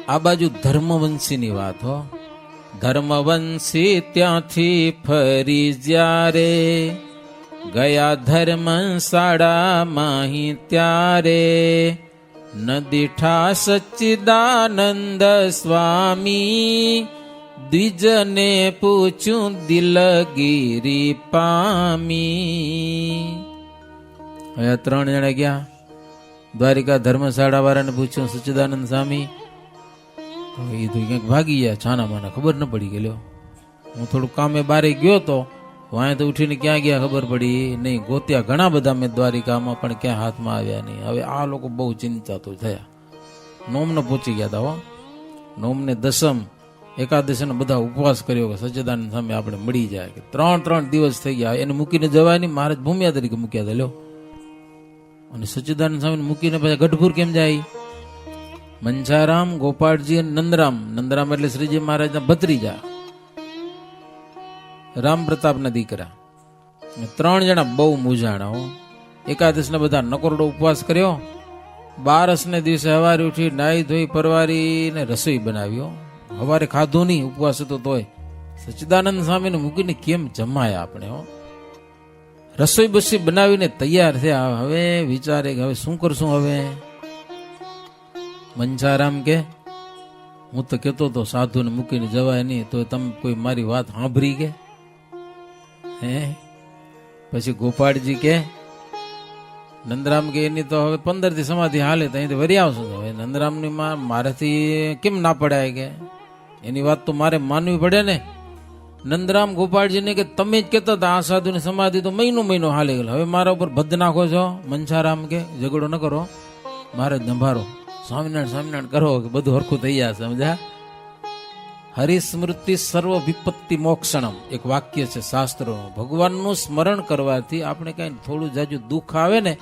આ બાજુ ધર્મવંશીની વાત હો. ધર્મવંશી ત્યાંથી ફરી જ્યારે ગયા ધર્મશાળામાં ત્યારે નદીઠા સચ્ચિદાનંદ સ્વામી દ્વિજને પૂછ્યું દિલગીરી પામી. હવે 3 જણા ગયા દ્વારિકા ધર્મશાળા વાળાને પૂછ્યું સચ્ચિદાનંદ સ્વામી. એ તો ક્યાંક ભાગી ગયા છાના માના, ખબર ન પડી ગયેલો. હું થોડું કામે બારે ગયો તો વાંય તો ઉઠીને ક્યાં ગયા ખબર પડી નહીં. ગોત્યા ઘણા બધા મેં દ્વારિકામાં પણ ક્યાં હાથમાં આવ્યા નહીં. હવે આ લોકો બહુ ચિંતા તો થયા. નોમને પહોંચી ગયા હતા હો. નોમને દસમ એકાદશીનો બધા ઉપવાસ કર્યો કે સચ્ચિદાનંદ સામે આપણે મળી જાય. કે 3 દિવસ થઈ ગયા. એને મૂકીને જવાય નહીં. મહારાજ ભૂમિયા તરીકે મૂક્યા હતા લ્યો. અને સચ્ચિદાનંદ સ્વામીને મૂકીને પછી ગઢપુર કેમ જાય? મંછારામ, ગોપાળજી અને નંદરામ. નંદરામ એટલે શ્રીજી મહારાજના ભત્રીજા, રામ પ્રતાપના દીકરા. 3 જણા બહુ મૂંઝાણા હો. એકાદશના બધા નકોરડો ઉપવાસ કર્યો. 12ને દિવસે સવારે ઉઠી નાઈ ધોઈ પરવારીને રસોઈ બનાવ્યો. સવારે ખાધું નહીં, ઉપવાસ હતો તોય. સચ્ચિદાનંદ સ્વામીને મૂકીને કેમ જમાયા આપણે હો. રસોઈ બસોઈ બનાવીને તૈયાર થયા. હવે વિચારે કે હવે શું કરશું. હવે મંછારામ કે હું તો કેતો તો સાધુને મૂકીને જવાય નહીં, તો તમે કોઈ મારી વાત સાંભળી કે હે? પછી ગોપાળજી કે નંદરામ કે એની તો હવે 15 થી સમાધિ હાલે તો અહીંથી વરી આવશું. હવે નંદરામની મારાથી કેમ ના પડાય કે એની વાત તો મારે માનવી પડે ને. નંદરામ ગોપાળજીને કે તમે જ કહેતા હતા આ સાધુની સમાધિ તો મહિનો હાલી ગયેલો, હવે મારા ઉપર ભદ્દ નાખો છો. મંછારામ કે ઝઘડો ન કરો, મારે નંભારો, સ્વામિનારાયણ કરો કે બધું હરખું થઈ જશે. સમજા? હરિસ્મૃતિ સર્વ વિપત્તિ મોક્ષણમ એક વાક્ય છે શાસ્ત્રોનું. ભગવાનનું સ્મરણ કરવાથી આપણે કઈ થોડું જાજુ દુઃખ આવે ને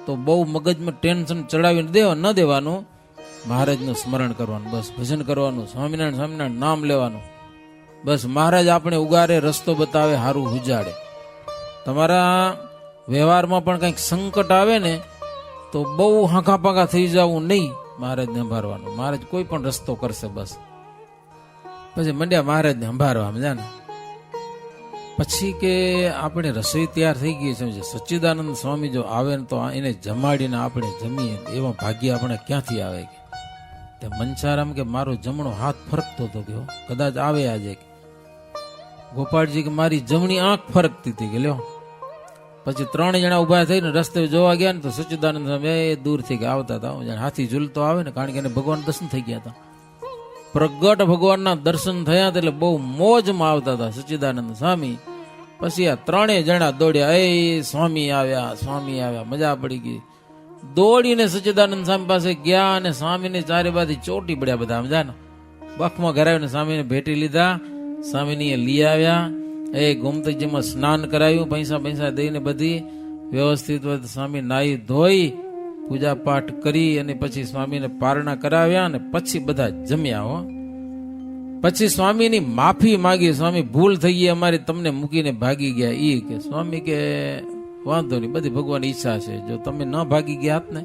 તો બહુ મગજમાં ટેન્શન ચડાવીને ન દેવાનું. મહારાજનું સ્મરણ કરવાનું, બસ ભજન કરવાનું, સ્વામિનારાયણ નામ લેવાનું. બસ મહારાજ આપણે ઉગારે, રસ્તો બતાવે, હારું ઉજાડે. તમારા વ્યવહારમાં પણ કંઈક સંકટ આવે ને તો બહુ હાંકા પાંકા થઈ જવું નહીં, મહારાજને સંભાળવાનું. મહારાજ કોઈ પણ રસ્તો કરશે. બસ પછી મંડ્યા મહારાજને સંભાળવા. સમજા ને? પછી કે આપણે રસોઈ તૈયાર થઈ ગઈ છે. સચ્ચિદાનંદ સ્વામી જો આવે ને તો એને જમાડીને આપણે જમીએ એવા ભાગ્ય આપણે ક્યાંથી આવે? કે મંછારામ કે મારો જમણો હાથ ફરકતો હતો કે કદાચ આવે આજે. ગોપાળજી કે મારી જમણી આંખ ફરકતી હતી કે લ્યો. પછી 3 જણા ઉભા થઈને રસ્તે જોવા ગયા ને તો સચ્ચિદાનંદ સ્વામી દૂરથી કે આવતા હતા. હાથી ઝૂલતો આવે ને, કારણ કે એને ભગવાન દર્શન થઈ ગયા હતા. પ્રગટ ભગવાનના દર્શન થયા એટલે બહુ મોજમાં આવતા હતા સચ્ચિદાનંદ સ્વામી. પછી આ 3 જણા દોડ્યા, એ સ્વામી આવ્યા. મજા પડી ગઈ. દોડીને સચ્ચિદાનંદ સ્વામી પાસે ગયા અને સ્વામીને ચારે બાજુ ચોટી પડ્યા બધા. સમજા ને? બખમાં ઘરાવીને સ્વામીને ભેટી લીધા. સ્વામીને લઈ આવ્યા. એ ગોમતીજીમાં સ્નાન કરાવ્યું, પૈસા દઈને બધી વ્યવસ્થિત સ્વામી નાહી ધોઈ પૂજા પાઠ કરી અને પછી સ્વામીને પારણા કરાવ્યા અને પછી બધા જમ્યા હો. પછી સ્વામીની માફી માગી. સ્વામી ભૂલ થઈ ગઈ અમારી, તમને મૂકીને ભાગી ગયા. ઈ કે સ્વામી કે વાંધો નહીં, બધી ભગવાનની ઈચ્છા છે. જો તમે ન ભાગી ગયા હોત ને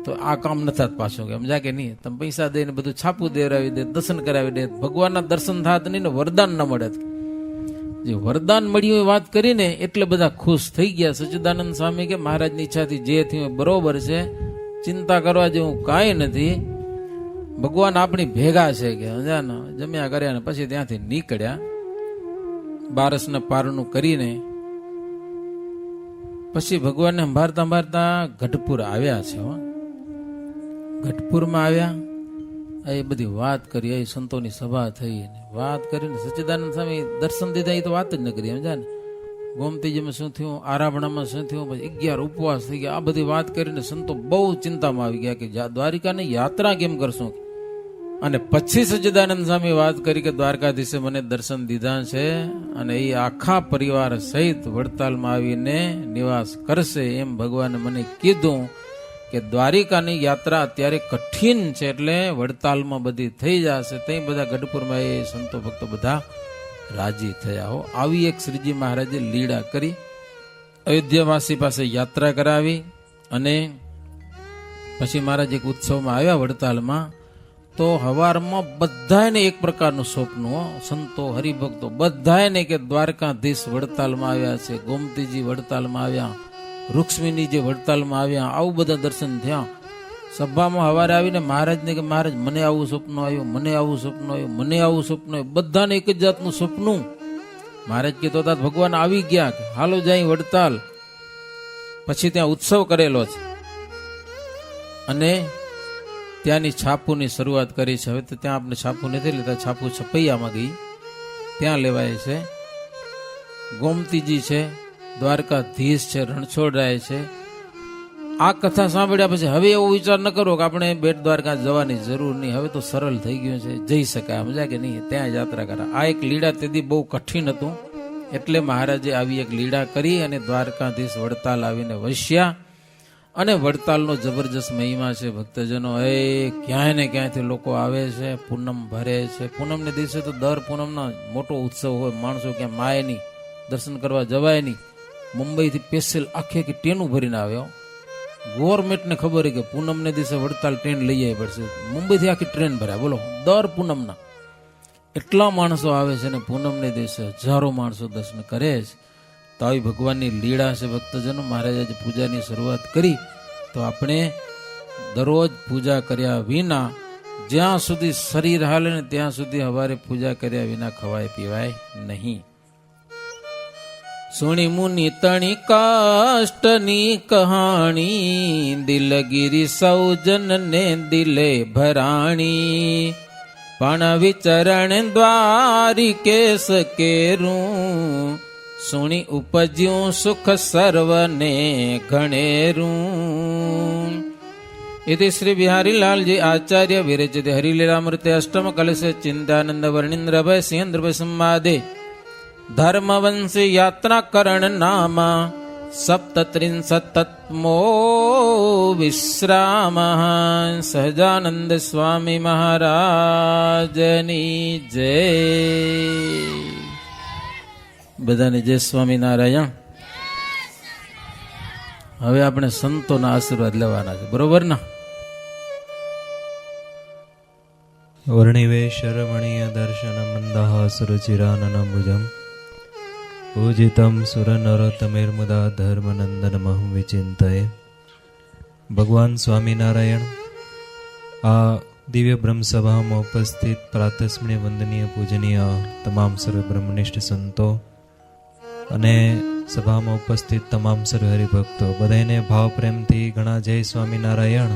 તો આ કામ ન થાત પાછું. કે સમજા કે નહીં? તમે પૈસા દઈને બધું છાપું દેવરાવી દે, દર્શન કરાવી દે, ભગવાનના દર્શન થાત નહીં ને વરદાન ન મળે. જે વરદાન મળ્યું એ વાત કરીને એટલે બધા ખુશ થઈ ગયા. સચ્ચિદાનંદ સ્વામી કે મહારાજની ઈચ્છાથી જે થયું બરોબર છે, ચિંતા કરવા જેવું કાંઈ નથી. ભગવાન આપણી ભેગા છે કે જમ્યા કર્યા ને પછી ત્યાંથી નીકળ્યા. 12 પારણું કરીને પછી ભગવાનને સંભાળતા ગઢપુર આવ્યા છે. ગઢપુરમાં આવ્યા, એ બધી વાત કરી. એ સંતોની સભા થઈ, વાત કરીને સચ્ચિદાનંદ સ્વામી દર્શન દીધા. એ તો વાત જ ન કરી. સમજા ને? ગોમતીજીમાં શું થયું, આરામણામાં શું થયું, પછી 11 ઉપવાસ થઈ ગયા. આ બધી વાત કરીને સંતો બહુ ચિંતામાં આવી ગયા કે દ્વારિકાની યાત્રા કેમ કરશું. અને પછી સચ્ચિદાનંદ સ્વામી વાત કરી કે દ્વારકાધીશે મને દર્શન દીધા છે અને એ આખા પરિવાર સહિત વડતાલમાં આવીને નિવાસ કરશે એમ ભગવાને મને કીધું. કે દ્વારિકાની યાત્રા અત્યારે કઠિન છે એટલે વડતાલમાં બધી થઈ જશે. ત્યાં બધા ગઢપુરમાં એ સંતો ભક્તો બધા રાજી થયા હો. આવી એક શ્રીજી મહારાજે લીળા કરી. અયોધ્યાવાસી પાસે યાત્રા કરાવી અને પછી મહારાજ એક ઉત્સવમાં આવ્યા વડતાલમાં. તો હવારમાં બધાને એક પ્રકારનું સ્વપ્ન, સંતો હરિભક્તો બધાને કે દ્વારકાધીશ વડતાલમાં આવ્યા છે, ગોમતીજી વડતાલમાં આવ્યા, રૂક્ષ્મિણીજી વડતાલમાં આવ્યા, આવું બધા દર્શન થયા. સભામાં હવારે આવીને મહારાજને કે મહારાજ મને આવું સ્વપ્ન આવ્યું, મને આવું સ્વપ્ન આવ્યું, મને આવું સ્વપ્ન આવ્યું, બધાને એક જ જાતનું સપનું. મહારાજ કહેતો હતા ભગવાન આવી ગયા, હાલો જાય વડતાલ. પછી ત્યાં ઉત્સવ કરેલો છે અને ત્યાંની છાપુની શરૂઆત કરી છે. હવે તો ત્યાં આપણે છાપુ નથી લેતા, છાપુ છપૈયામાં ગઈ, ત્યાં લેવાય છે. ગોમતીજી છે, દ્વારકાધીશ છે, રણછોડરાય છે. આ કથા સાંભળ્યા પછી હવે એવો વિચાર ન કરો કે આપણે બેટ દ્વારકા જવાની જરૂર નહીં, હવે તો સરળ થઈ ગયું છે, જઈ શકાય, સમજા કે નહીં, ત્યાં યાત્રા કરા. આ એક લીડા તેથી બહુ કઠિન હતું, એટલે મહારાજે આવી એક લીડા કરી અને દ્વારકાધીશ વડતાલ આવીને વસ્યા. અને વડતાલનો જબરજસ્ત મહિમા છે ભક્તજનો. એ ક્યાંય ને ક્યાંયથી લોકો આવે છે, પૂનમ ભરે છે. પૂનમને દિવસે તો દર પૂનમનો મોટો ઉત્સવ હોય, માણસો ક્યાં માય નહીં, દર્શન કરવા જવાય નહીં. મુંબઈથી સ્પેશિયલ આખી ટ્રેનું ભરીને આવ્યો. ગવર્મેન્ટને ખબર છે કે પૂનમને દિવસે વડતાલ ટ્રેન લઈ આવી પડશે, મુંબઈથી આખી ટ્રેન ભરાય. બોલો, દર પૂનમના એટલા માણસો આવે છે ને પૂનમને દિવસે હજારો માણસો દર્શન કરે છે. તો આવી ભગવાનની લીળા છે ભક્તજનો. મહારાજે આજે પૂજાની શરૂઆત કરી, તો આપણે દરરોજ પૂજા કર્યા વિના, જ્યાં સુધી શરીર હાલે ને ત્યાં સુધી હવારે પૂજા કર્યા વિના ખવાય પીવાય નહીં. સુણી મુનિ તણી કાષ્ટની કહાણી, દિલગીરી સૌજન ને દિલે ભરાણી. પણ વિચરણ દ્વારિકેશ કેરું, સુણી ઉપજ્યું સુખ સર્વને ઘણેરું. इति श्री बिहारी लाल जी आचार्य विरचित हरिलीलामृते अष्टम कलश चिंतानंद वर्णिंद्र भय सिंह संवादे धर्मवंशी यात्रा करण नामा सप्तत्रिंशत्तमो विश्राम. सहजानंद स्वामी महाराजनी जय. બધાને જય સ્વામિનારાયણ. હવે આપણે સંતોના આશીર્વાદ લેવાના છે, બરોબર ને? વર્ણિવેશરમણીય દર્શન મંદહાસુરુચિરાનનંબુજમ પૂજિતમ સુરનરોત્તમૈર્મુદા ધર્મનંદનમહં વિચિંતયે. ભગવાન સ્વામિનારાયણ આ દિવ્ય બ્રહ્મસભામાં ઉપસ્થિત પ્રાતસ્મરણીય વંદનીય પૂજનીય તમામ સર્વ બ્રહ્મનિષ્ઠ સંતો અને સભામાં ઉપસ્થિત તમામ સર્વ હરિભક્તો બધાને ભાવ પ્રેમથી ઘણા જય સ્વામિનારાયણ.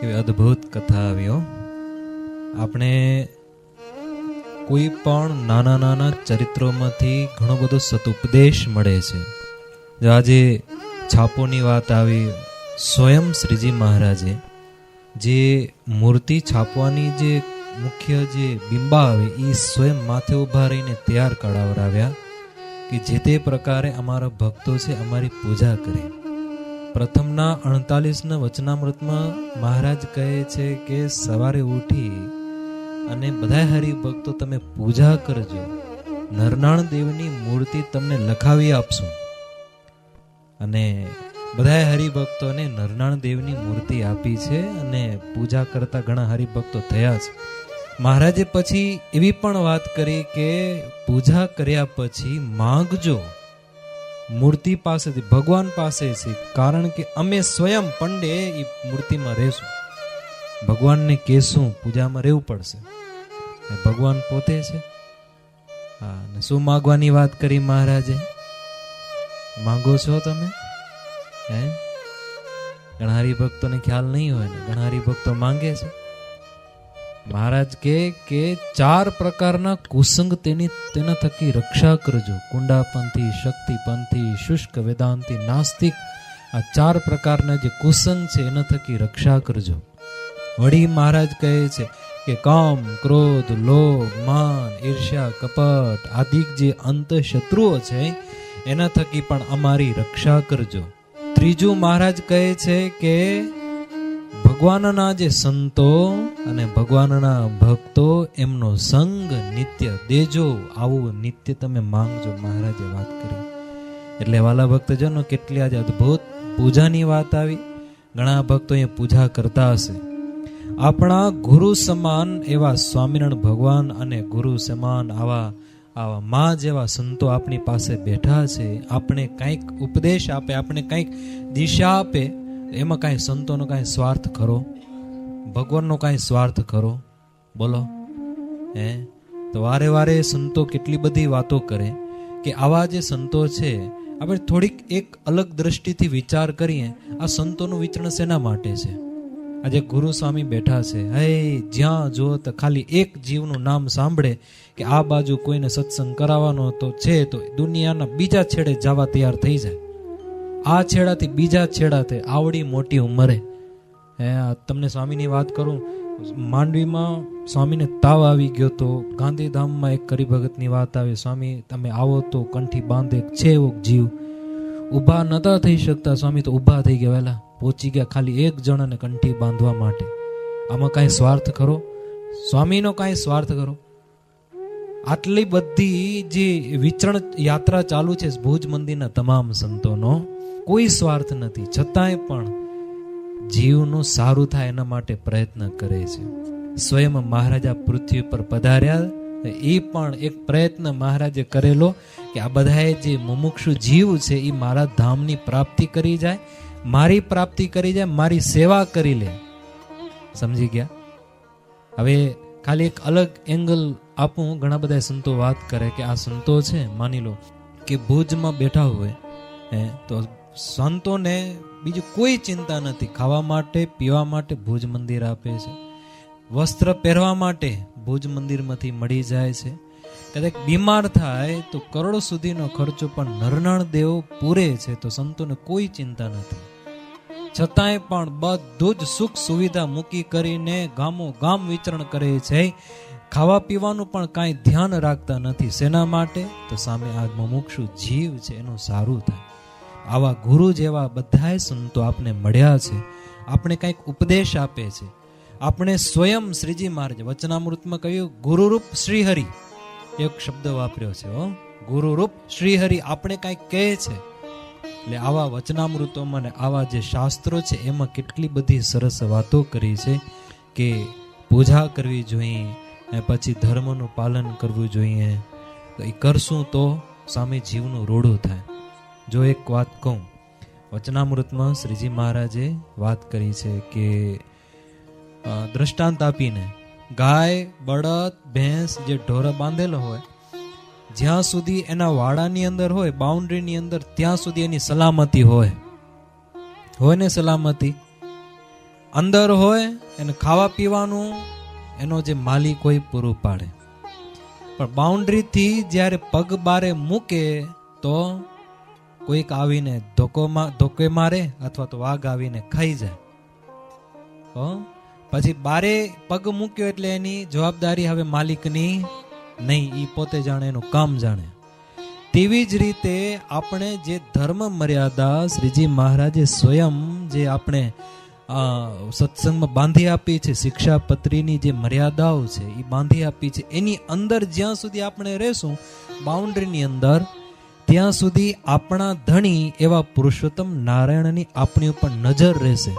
એવી અદ્ભુત કથા આવ્યો. આપણે કોઈ પણ નાના નાના ચરિત્રોમાંથી ઘણો બધો સદુપદેશ મળે છે. જો આજે છાપોની વાત આવી, સ્વયં શ્રીજી મહારાજે જે મૂર્તિ છાપવાની જે મુખ્ય જે બિંબા આવે એ સ્વયં માથે ઊભા રહીને તૈયાર કરાવરાવ્યા કે જે તે પ્રકારે અમારા ભક્તો છે અમારી પૂજા કરે. પ્રથમના 48ના વચનામૃતમાં મહારાજ કહે છે કે સવારે ઉઠી અને બધા હરિભક્તો તમે પૂજા કરજો, નરનાણ દેવની મૂર્તિ તમને લખાવી આપશું. અને બધા હરિભક્તોને નરનાણ દેવની મૂર્તિ આપી છે અને પૂજા કરતા ઘણા હરિભક્તો થયા છે. મહારાજે પછી એવી પણ વાત કરી કે પૂજા કર્યા પછી માંગજો મૂર્તિ પાસેથી, ભગવાન પાસે છે, કારણ કે અમે સ્વયં પંડે એ મૂર્તિમાં રહેશું. ભગવાનને કહેશું પૂજામાં રહેવું પડશે, ભગવાન પોતે છે. હા, ને શું માગવાની વાત કરી મહારાજે? માંગો છો તમે? હે, ઘણા હરિભક્તોને ખ્યાલ નહીં હોય ને, ઘણા હરિભક્તો માંગે છે. મહારાજ કે 4 પ્રકારના કુસંગ તેના થકી રક્ષા કરજો. કુંડાપંથી, શક્તિપંથી, શુષ્ક વેદાંતી, નાસ્તિક, આ 4 પ્રકારના જે કુસંગ છે એના થકી રક્ષા કરજો. વળી મહારાજ કહે છે કે કામ, ક્રોધ, લોભ, માન, ઈર્ષ્યા, કપટ આદિ જે અંત શત્રુઓ છે એના થકી પણ અમારી રક્ષા કરજો. ત્રીજું મહારાજ કહે છે કે ભગવાનના જે સંતો અને ભગવાનના ભક્તો એમનો સંગ નિત્ય દેજો, આવું નિત્ય તમે માંગજો. મહારાજે વાત કરી. એટલે વાલા ભક્તજનો, કેટલી આજે અદ્ભુત પૂજાની વાત આવી. ઘણા ભક્તો અહીંયા પૂજા કરતા હશે, આપણા ગુરુ સમાન એવા સ્વામિનારાયણ ભગવાન અને ગુરુ સમાન આવા માં જેવા સંતો આપણી પાસે બેઠા છે. આપણે કંઈક ઉપદેશ આપે, આપણે કંઈક દિશા આપે, એમાં કાંઈ સંતોનો કાંઈ સ્વાર્થ ખરો? ભગવાનનો કાંઈ સ્વાર્થ ખરો? બોલો. તો વારે વારે સંતો કેટલી બધી વાતો કરે કે આવા જે સંતો છે, આપણે થોડીક એક અલગ દ્રષ્ટિથી વિચાર કરીએ, આ સંતોનું વિચરણ શેના માટે છે? આજે ગુરુ સ્વામી બેઠા છે, હે જ્યાં જો તો ખાલી એક જીવનું નામ સાંભળે કે આ બાજુ કોઈને સત્સંગ કરાવવાનો તો છે, તો દુનિયાના બીજા છેડે જવા તૈયાર થઈ જાય. આ છેડાથી બીજા છેડાથી આવડી મોટી ઉંમરે. તમને સ્વામીની વાત કરું, માંડવીમાં સ્વામીને તાવ આવી ગયો તો ગાંધીધામમાં એક હરિભગતની વાત આવી, સ્વામી તમે આવો તો કંઠી બાંધે છે એવો જીવ, ઊભા નતા થઈ શકતા, સ્વામી તો ઊભા થઈ ગયા, વહેલા પહોંચી ગયા ખાલી એક જણાને કંઠી બાંધવા માટે. આમાં કાંઈ સ્વાર્થ ખરો? સ્વામીનો કાંઈ સ્વાર્થ ખરો? આટલી બધી જે વિચરણ યાત્રા ચાલુ છે ભુજ મંદિરના તમામ સંતોનો, કોઈ સ્વાર્થ નથી, છતાંય પણ જીવનું સારું થાય એના માટે પ્રયત્ન કરે છે. સ્વયં મહારાજા પૃથ્વી પર પધાર્યા, એ પણ એક પ્રયત્ન મહારાજે કરેલો કે આ બધાએ જે મુમુક્ષુ જીવ છે એ મારા ધામની પ્રાપ્તિ કરી જાય, મારી પ્રાપ્તિ કરી જાય, મારી સેવા કરી લે. સમજી ગયા? હવે ખાલી એક અલગ એંગલ આપું. ઘણા બધા સંતો વાત કરે કે આ સંતો છે, માની લો કે ભુજમાં બેઠા હોય તો સંતોને બીજું કોઈ ચિંતા નથી, ખાવા માટે પીવા માટે ભુજ મંદિર આપે છે, વસ્ત્ર પહેરવા માટે ભુજ મંદિરમાંથી મળી જાય છે, કદાચ બીમાર થાય તો કરોડો સુધીનો ખર્ચો પણ નરનાળ દેવ પૂરે છે, તો સંતોને કોઈ ચિંતા નથી. છતાંય પણ બધું જ સુખ સુવિધા મૂકી કરીને ગામો ગામ વિચરણ કરે છે, ખાવા પીવાનું પણ કાંઈ ધ્યાન રાખતા નથી. શેના માટે? તો સામે આ મુમુક્ષુ જીવ છે એનું સારું થાય. આવા ગુરુ જેવા બધાય સંતો આપને મળ્યા છે, આપણે કંઈક ઉપદેશ આપે છે. આપણે સ્વયં શ્રીજી મહારાજ વચનામૃતમાં કહ્યું ગુરુરૂપ શ્રીહરિ, એક શબ્દ વાપર્યો છે, ગુરુરૂપ શ્રીહરિ આપણે કંઈક કહે છે. એટલે આવા વચનામૃતોમાં ને આવા જે શાસ્ત્રો છે એમાં કેટલી બધી સરસ વાતો કરી છે કે પૂજા કરવી જોઈએ, પછી ધર્મનું પાલન કરવું જોઈએ. તો એ કરશું તો સામે જીવનું રોડું થાય. જો એક વાત કહું, વચનામૃતમાં શ્રીજી મહારાજે વાત કરી છે કે દ્રષ્ટાંત આપીને, ગાય, બળદ, ભેંસ જે ઢોર બાંધેલો હોય, જ્યાં સુધી એના વાડાની અંદર હોય, બાઉન્ડ્રીની અંદર, ત્યાં સુધી એની સલામતી હોય ને સલામતી. અંદર હોય એને ખાવા પીવાનું એનો જે માલિક હોય પૂરું પાડે, પણ બાઉન્ડ્રીથી જ્યારે પગ બારે મૂકે તો કોઈક આવીને ધોકે મારે અથવા તો વાઘ આવીને ખાઈ જાય. પછી બારે પગ મૂક્યો એટલે એની જવાબદારી હવે માલિકની નહીં, એ પોતે જાણે, એનું કામ જાણે. તેવી જ રીતે આપણે જે ધર્મ મર્યાદા શ્રીજી મહારાજે સ્વયં જે આપણે સત્સંગમાં બાંધી આપી છે, શિક્ષાપત્રીની જે મર્યાદાઓ છે એ બાંધી આપી છે, એની અંદર જ્યાં સુધી આપણે રહેશું બાઉન્ડ્રીની અંદર, ત્યાં સુધી આપણા ધણી એવા પુરુષોત્તમ નારાયણની આપણી ઉપર નજર રહેશે.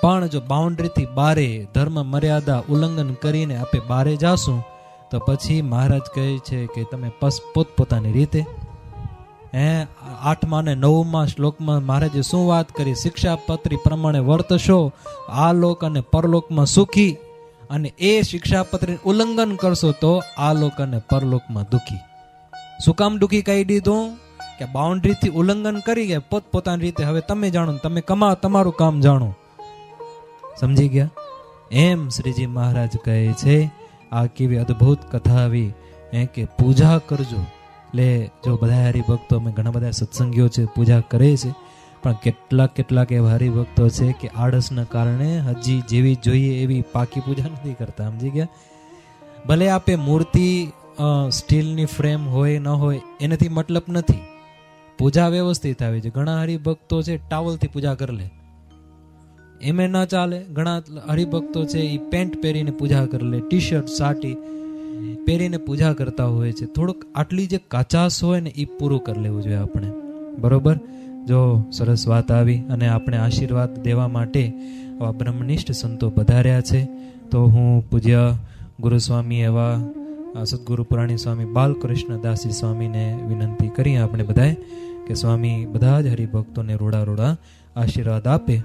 પણ જો બાઉન્ડ્રીથી બારે ધર્મ મર્યાદા ઉલ્લંઘન કરીને આપણે બારે જાશું તો પછી મહારાજ કહે છે કે તમે પોતપોતાની રીતે. 8મા અને 9મા શ્લોકમાં મહારાજે શું વાત કરી? શિક્ષાપત્રી પ્રમાણે વર્તશો, આ લોક અને પરલોકમાં સુખી, અને એ શિક્ષાપત્રી ઉલ્લંઘન કરશો તો આ લોક અને પરલોકમાં દુખી. શું કામ દુખી કહી દીધું? કે બાઉન્ડ્રીથી ઉલ્લંઘન કરી ગયા, પોતપોતાની રીતે. હવે તમે જાણો, તમે તમારું કામ જાણો. સમજી ગયા? એમ શ્રીજી મહારાજ કહે છે. આ કેવી અદ્ભુત કથા આવી કે પૂજા કરજો. એટલે જો બધા હરિભક્તો, અમે ઘણા બધા સત્સંગીઓ છે પૂજા કરે છે, પણ કેટલાક એવા હરિભક્તો છે કે આળસના કારણે હજી જેવી જોઈએ એવી પાકી પૂજા નથી કરતા. સમજી ગયા? ભલે આપે મૂર્તિ સ્ટીલની ફ્રેમ હોય ન હોય એનાથી મતલબ નથી, પૂજા વ્યવસ્થિત આવી છે. ઘણા હરિભક્તો છે ટાવલથી પૂજા કરી લે, એમે ના ચાલે. ઘણા હરિભક્તો છે એ પેન્ટ પહેરીને પૂજા કરી લે, ટી શર્ટ સાટી પહેરીને પૂજા કરતા હોય છે. થોડુંક આટલી જે કાચાશ હોય ને એ પૂરું કરી લેવું જોઈએ આપણે, બરોબર? જો સરસ વાત આવી અને આપણે આશીર્વાદ દેવા માટે આવા બ્રહ્મનિષ્ઠ સંતો પધાર્યા છે, તો હું પૂજ્ય ગુરુસ્વામી એવા સદગુરુ પુરાણી સ્વામી બાલકૃષ્ણ દાસી સ્વામીને વિનંતી કરીએ આપણે બધાએ કે સ્વામી બધા જ હરિભક્તોને રોડા રોડા આશીર્વાદ આપે